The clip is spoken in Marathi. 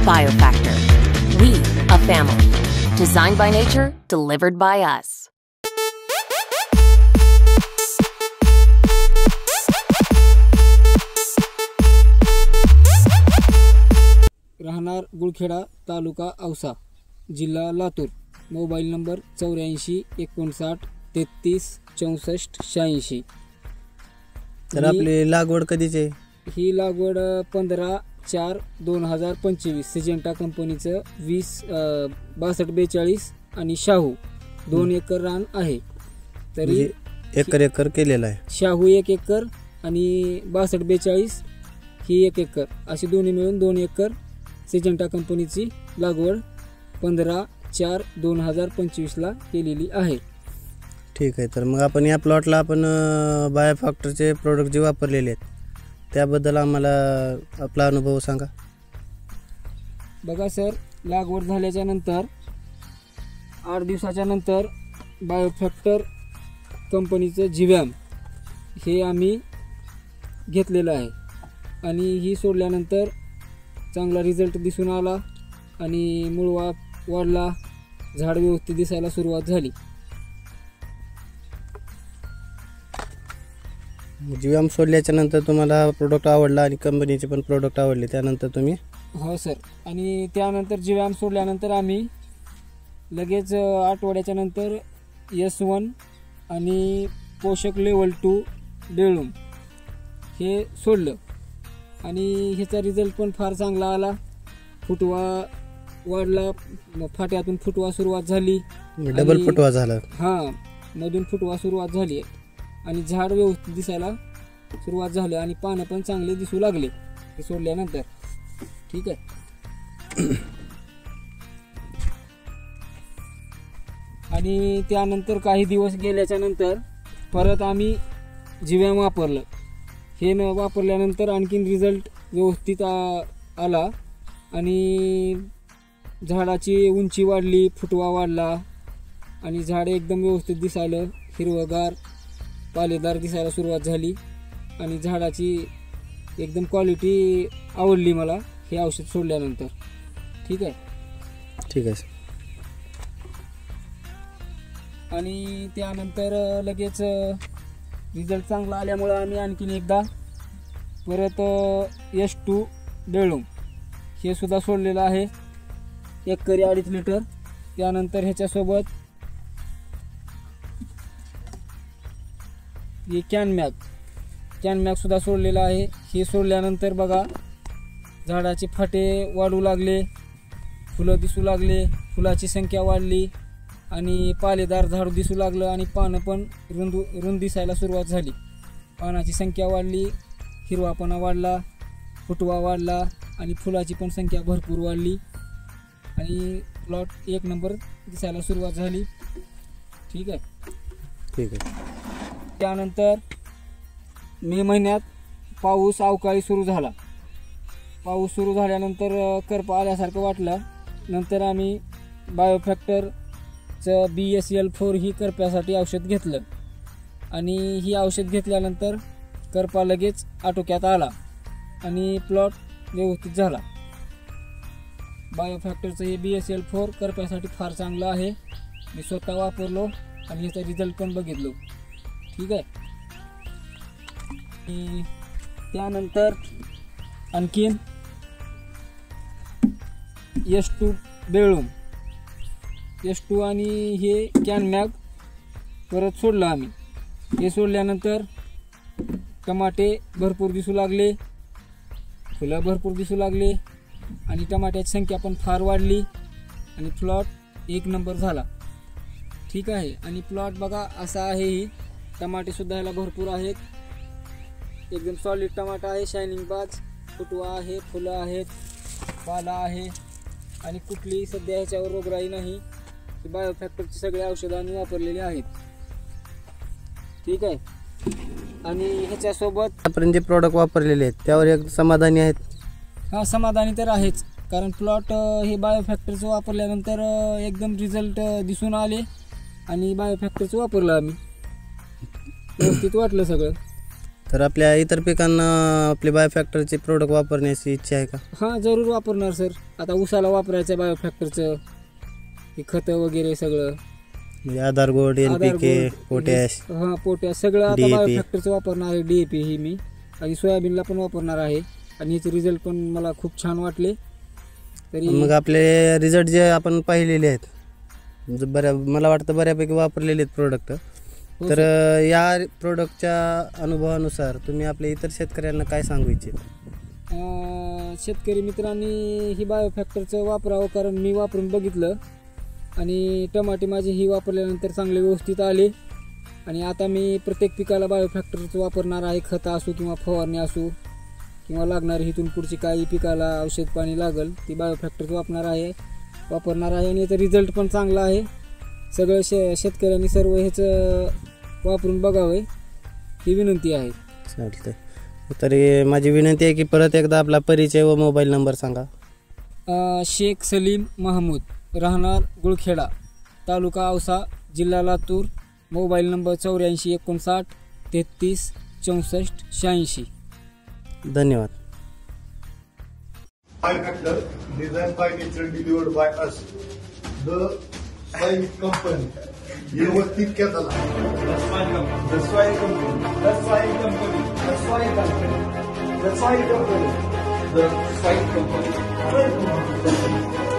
Biofactor. We, a family. Designed by nature, delivered by us. राहणार गुळखेडा, तालुका औसा, जिल्हा लातूर. Mobile number 84 59 33 64 86. तर आपली लागवड कधीची आहे? ही लागवड 15/4/2025 सिजेंटा कंपनीचं 6242 आणि शाहू 2 एकर रान आहे. तरी एकर केलेला आहे. शाहू 1 एकर आणि 6242 ही 1 एकर अशी दोन्ही मिळून 2 एकर सिजेंटा कंपनीची लागवड 15/4/2025 ला केलेली आहे. ठीक आहे. तर मग आपण या प्लॉटला आपण बायोफॅक्टरचे प्रोडक्ट जे वापरलेले आहेत त्याबद्दल आम्हाला आपला अनुभव सांगा. बघा सर, लागवड झाल्याच्या नंतर 8 दिवसाच्या नंतर बायोफॅक्टर कंपनीचं जीवॅम हे आम्ही घेतलेलं आहे आणि ही सोडल्यानंतर चांगला रिझल्ट दिसून आला आणि मुळवा वाढला, झाड व्यवस्थित दिसायला सुरुवात झाली. जीवॅम सोडल्याच्या नंतर तुम्हाला प्रोडक्ट आवडला आणि कंपनीचे पण प्रोडक्ट आवडले, त्यानंतर तुम्ही? हो सर. आणि त्यानंतर जीवॅम सोडल्यानंतर आम्ही लगेच आठवड्याच्या नंतर S1 आणि पोषक लेवल 2 डेळूम हे सोडलं आणि ह्याचा रिझल्ट पण फार चांगला आला. फुटवा वाढला, फाट्यातून फुटवा सुरुवात झाली, डबल फुटवा झाला. हां, मधून फुटवा सुरुवात झाली आणि झाड व्यवस्थित दिसायला सुरुवात झाली आणि पानं पण चांगले दिसू लागले ते सोडल्यानंतर. ठीक आहे. आणि त्यानंतर काही दिवस गेल्याच्या नंतर परत आम्ही जीवॅम वापरलं. हे न वापरल्यानंतर आणखीन रिझल्ट व्यवस्थित आला आणि झाडाची उंची वाढली, फुटवा वाढला आणि झाड एकदम व्यवस्थित दिसायला हिरवगार पालेदार दिसायला सुरुवात झाली आणि झाडाची एकदम क्वालिटी आवडली मला हे औषध सोडल्यानंतर. ठीक आहे. ठीक आहे. आणि त्यानंतर लगेच रिझल्ट चांगला आल्यामुळं आम्ही आणखीन एकदा परत S2 डेळूम हे सुद्धा सोडलेलं आहे, एकरी 2.5 लिटर. त्यानंतर ह्याच्यासोबत हे कॅनमॅग सुद्धा सोडलेलं आहे. हे सोडल्यानंतर बघा झाडाचे फाटे वाढू लागले, फुलं दिसू लागले, फुलाची संख्या वाढली आणि पालेदार झाड दिसू लागलं आणि पानं पण रुंद दिसायला सुरुवात झाली. पानाची संख्या वाढली, हिरवापणा वाढला, फुटवा वाढला आणि फुलाची पण संख्या भरपूर वाढली आणि प्लॉट 1 नंबर दिसायला सुरुवात झाली. ठीक आहे. ठीक आहे. त्यानंतर मे महिन्यात पाऊस अवकाळी सुरू झाला. पाऊस सुरू झाल्यानंतर करपा आल्यासारखं वाटलं. नंतर आम्ही बायोफॅक्टरचं BSL-4 ही करप्यासाठी औषध घेतलं आणि ही औषध घेतल्यानंतर करपा लगेच आटोक्यात आला आणि प्लॉट व्यवस्थित झाला. बायोफॅक्टरचं हे BSL-4 करप्यासाठी फार चांगलं आहे. मी स्वतः वापरलो आणि याचा रिझल्ट पण बघितलो. ठीक आहे. त्यानंतर आणखीन S2 डेळूम, S2 आणि हे कॅनमॅग परत सोडलं आम्ही. हे सोडल्यानंतर टमाटे भरपूर दिसू लागले, फुलं भरपूर दिसू लागले आणि टमाट्याची संख्या पण फार वाढली आणि प्लॉट 1 नंबर झाला. ठीक आहे. आणि प्लॉट बघा असा आहे. ही टमाटेसुद्धा ह्याला भरपूर आहेत, एकदम सॉलिड टमाटा आहे, शायनिंग बाज, फुटवा आहे, फुलं आहेत, पाला आहे आणि कुठलीही सध्या ह्याच्यावर रोगराई नाही. बायोफॅक्टरची सगळे औषधं आम्ही वापरलेली आहेत. ठीक आहे. आणि ह्याच्यासोबत आपण जे प्रोडक्ट वापरलेले आहेत त्यावर एक समाधानी आहेत? हां, समाधानी तर आहेच, कारण प्लॉट हे बायोफॅक्टरचं वापरल्यानंतर एकदम रिझल्ट दिसून आले आणि बायोफॅक्टरचं वापरलं आम्ही, व्यवस्थित वाटलं सगळं. तर आपल्या इतर पिकांना आपले बायोफॅक्टरचे प्रोडक्ट वापरण्याची इच्छा आहे का? हां जरूर वापरणार सर. आता ऊसाला वापरायचं आहे बायोफॅक्टरचं हे खतं वगैरे सगळं, म्हणजे आधार गोल्ड, NPK, पोटॅश. हां पोटॅश सगळं आता DAP. बायोफॅक्टरचं वापरणार आहे. DAP ही मी आणि सोयाबीनला पण वापरणार आहे आणि याचे रिझल्ट पण मला खूप छान वाटले. तरी मग आपले रिझल्ट जे आपण पाहिलेले आहेत मला वाटतं बऱ्यापैकी वापरलेले आहेत प्रोडक्ट. तर या प्रोडक्टच्या अनुभवानुसार तुम्ही आपल्या इतर शेतकऱ्यांना काय सांगू इच्छिता? शेतकरी मित्रांनी ही बायोफॅक्टरचं वापरावं, कारण मी वापरून बघितलं आणि टमाटे माझे ही वापरल्यानंतर चांगले व्यवस्थित आले आणि आता मी प्रत्येक पिकाला बायोफॅक्टरचं वापरणार आहे. खतं असो किंवा फवारणी असो किंवा लागणारी इथून पुढची काही पिकाला औषध पाणी लागेल ती बायोफॅक्टरचं वापरणार आहे आणि याचा रिझल्ट पण चांगला आहे. सगळं शेतकऱ्यांनी सर्व ह्याचं वापरून बघावे ही विनंती आहे. चालतंय. तरी माझी विनंती आहे की परत एकदा आपला परिचय व मोबाईल नंबर सांगा. शेख सलीम महमूद, राहणार गुळखेडा, तालुका औसा, जिल्हा लातूर. Mobile number 84 59 33 64 86. धन्यवाद. Biofactor designed by nature, delivered by us. The soil company. ये वस्ती क्या था? The soil company. The soil company. The soil company. The soil company. The soil company. The soil company.